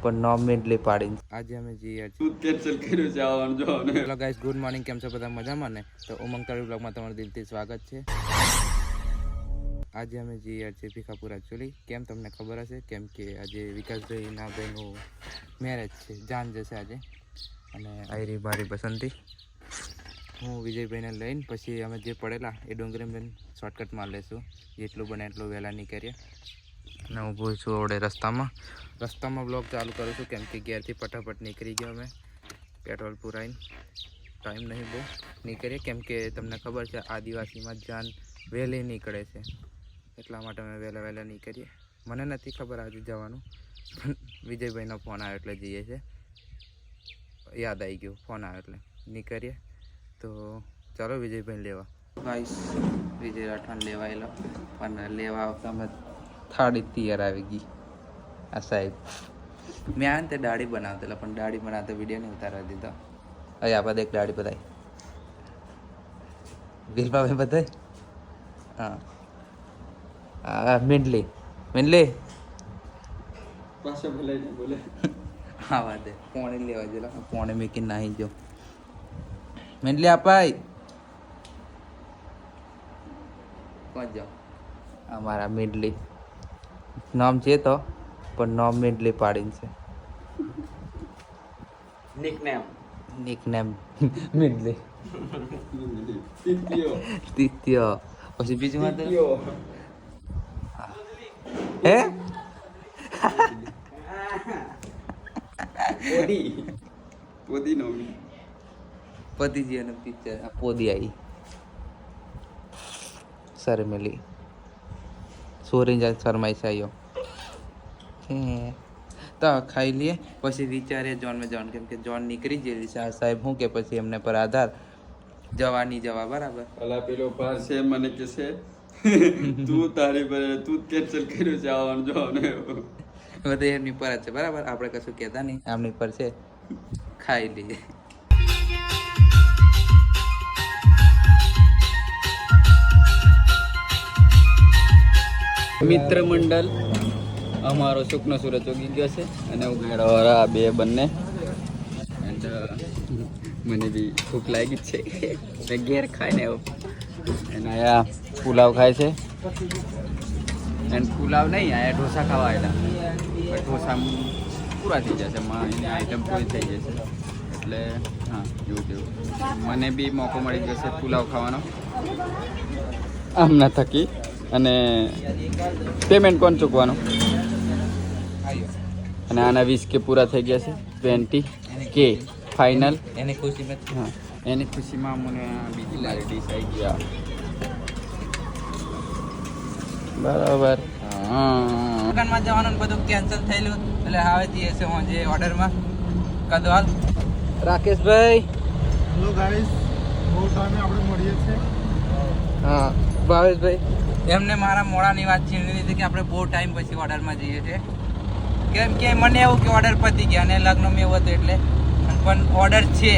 પણ નોમિનેટલી પાડીને આજે અમે જઈએ છીએ કેન્સલ કર્યું છે આવવાનું જો ને. Hello guys, good morning. કેમ છો બધા? મજામાં ને? તો ઉમંગ તારી બ્લોગમાં તમારું દિલથી સ્વાગત છે. આજે અમે જઈએ છીએ ભીખાપુર એકચ્યુઅલી. કેમ તમને ખબર હશે, કેમ કે આજે વિકાસભાઈના ભાઈનું મેરેજ છે. જાન જશે આજે અને આયરી મારી પસંદથી. હું વિજયભાઈને લઈને પછી અમે જે પડેલા એ ડુંગરી બેન શોર્ટકટમાં લેશું. જેટલું બને એટલું વહેલા નીકળીએ. અને હું ઊભો છું આવડે રસ્તામાં બ્લોગ ચાલુ કરું છું, કેમ કે ઘેરથી ફટાફટ નીકળી ગયો અમે. પેટ્રોલ પુરાઈને ટાઈમ નહીં બહુ નીકળીએ, કેમ કે તમને ખબર છે આદિવાસીમાં જાન વહેલી નીકળે છે, એટલા માટે અમે વહેલા નીકળીએ. મને નથી ખબર આજે જવાનું, પણ વિજયભાઈનો ફોન આવ્યો એટલે જઈએ છીએ. યાદ આવી ગયું, ફોન આવ્યો એટલે નીકળીએ. તો ચાલો વિજયભાઈ લેવા. ગાઈસ, વિજય રાઠવાને લેવાયેલો, પણ લેવા આવતા અમે થાળી તૈયાર આવી ગઈ. આ સાહેબ મેં આવે ને તે દાઢી બનાવતેલા, પણ દાઢી બનાવતા વિડીયો નહીં ઉતારવા દીધો. હવે આપણે એક દાઢી બધાય દિલભાઈ બધાય. હા હા, મિંડલી પાછો બોલે હા વાત પોણે લેવા જેલા પોણે મેકીને નાહી જો મિંડલી અપાય કોણ જાઓ અમારા મિંડલી નામ છે તો, પણ નામ મિંડલી પાડીને છે. નિકનેમ મિંડલી તિત્યો. પછી બીજું વાત હે પતિજી અને પિક્ચર પોદી આવી શર્મિલી સોરી જાય શરમાઈ છે આયો તો ખાઈ લઈએ. પછી વિચારીએ જોન કેમ કે જોન નીકળી ગયેલી છે. આ સાહેબ શું કે પછી એમને પર આધાર જવાની જવા બરાબર. અલા પેલો પાર છે મને કે છે તું તારી પર તું કેન્સલ કર્યું છે આવવાનું જો ને. બધે એમની પર જ છે બરાબર, આપણે કશું કહેતા નહીં, આમની પર છે. ખાઈ લઈએ. મિત્ર મંડળ અમારો સુખનો સૂરજ ઉગી ગયો છે અને ઉગાડવાળા બે બંને. એન્ડ મને બી ભૂખ લાગી જ છે. મેં ઘેર ખાઈને આવ્યો અને આયા પુલાવ ખાય છે. એન્ડ પુલાવ નહીં, આયા ઢોસા ખાવા આવેલા. ઢોસા પૂરા થઈ જશે, એની આઈટમ પૂરી થઈ જશે એટલે હા એવું મને બી મોકો મળી જશે પુલાવ ખાવાનો આમના થકી. અને પેમેન્ટ કોણ ચૂકવાનું? અને આના 20K પૂરા થઈ ગયા છે. 20K final. એની ખુશીમાં હા, એની ખુશીમાં મને બીજી મારી ડીશ આવી ગયા. બરાબર. દુકાનમાં જવાનું બધું કેન્સલ થયેલું એટલે હવે જઈએ છે હું જે ઓર્ડરમાં કદવાલ. રાકેશભાઈ હેલો ગાઈસ, બહુ ટાઈમે આપણે મળીએ છીએ. હા ભાવેશભાઈ, એમને મારા મોડાની વાત છીનવી લીધી કે આપણે બહુ ટાઈમ પછી ઓર્ડરમાં જઈએ છીએ. કેમ કે મને એવું કે ઓર્ડર પતી ગયા અને લગ્નમાં એવું હતું એટલે, પણ ઓર્ડર છે.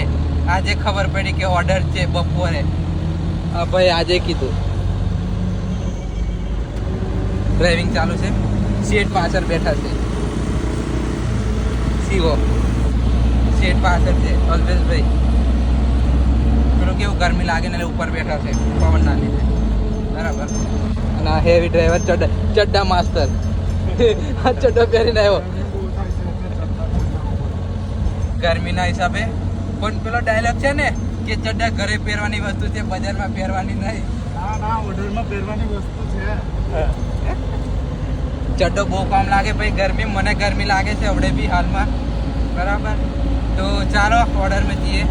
આજે ખબર પડી કે ઓર્ડર છે બપોરે. ભાઈ આજે કીધું ડ્રાઇવિંગ ચાલુ છે, સીટ પાછળ બેઠા છે. સીવો સીટ પાછળ છે અલ્પેશભાઈ. પેલું કેવું ગરમી લાગે ને ઉપર બેઠા છે પવનના લીધે બરાબર. અને આ હેવી ડ્રાઈવર ચડ્ડા માસ્તર આ ચડ્ડો પહેરીને આવ્યો ગરમીના હિસાબે. પણ પેલો ડાયલોગ છે ને કે ચડ્ડા ઘરે પહેરવાની વસ્તુ છે, બજારમાં પહેરવાની નહીં. ના ઓર્ડરમાં પહેરવાની વસ્તુ છે. ચડ્ડો બહુ કામ લાગે ભાઈ. ગરમી મને ગરમી લાગે છે હવડે બી હાલમાં બરાબર. તો ચાલો ઓર્ડરમાં જઈએ.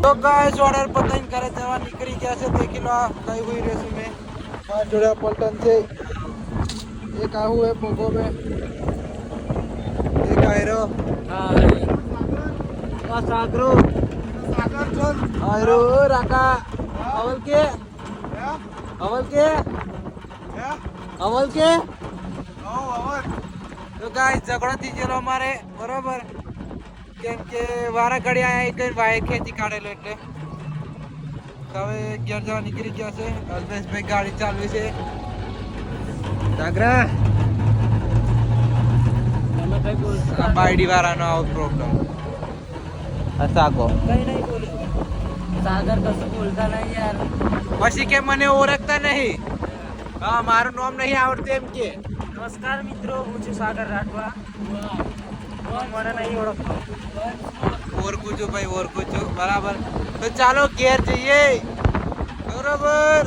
तो गाइस ऑर्डर पता ही करे जवा निकली गया से देखी लो गई हुई रेसी में मार जोड़ा पलटन से एक आ हुए पोगो में एक आयरो हाय सागरो आयरो राका અવલ કે તો ગાઈસ ઝઘડો થઈ ગયેલો અમારે બરોબર કેમ કે વારા ઘડી આયા કઈ વાય ખેંચી કાઢેલો એટલે હવે ઘેર જવા નીકળી ગયા છે. અલ્પેશભાઈ ગાડી ચાલવી છે. જાગરા બાયડી વાળાનો આવો પ્રોબ્લેમ સાગો કઈ નહીં બોલ્યો સાગર કશું બોલતા નહીં યાર. પછી કે મને ઓળખતા નહીં. હા મારું નામ નહીં આવડતું એમ કે. નમસ્કાર મિત્રો, હું છું સાગર રાઠવા. મને નહીં ઓળખતો. ઓળખું છું ભાઈ, ઓળખું છું બરાબર. તો ચાલો ઘેર જઈએ બરોબર.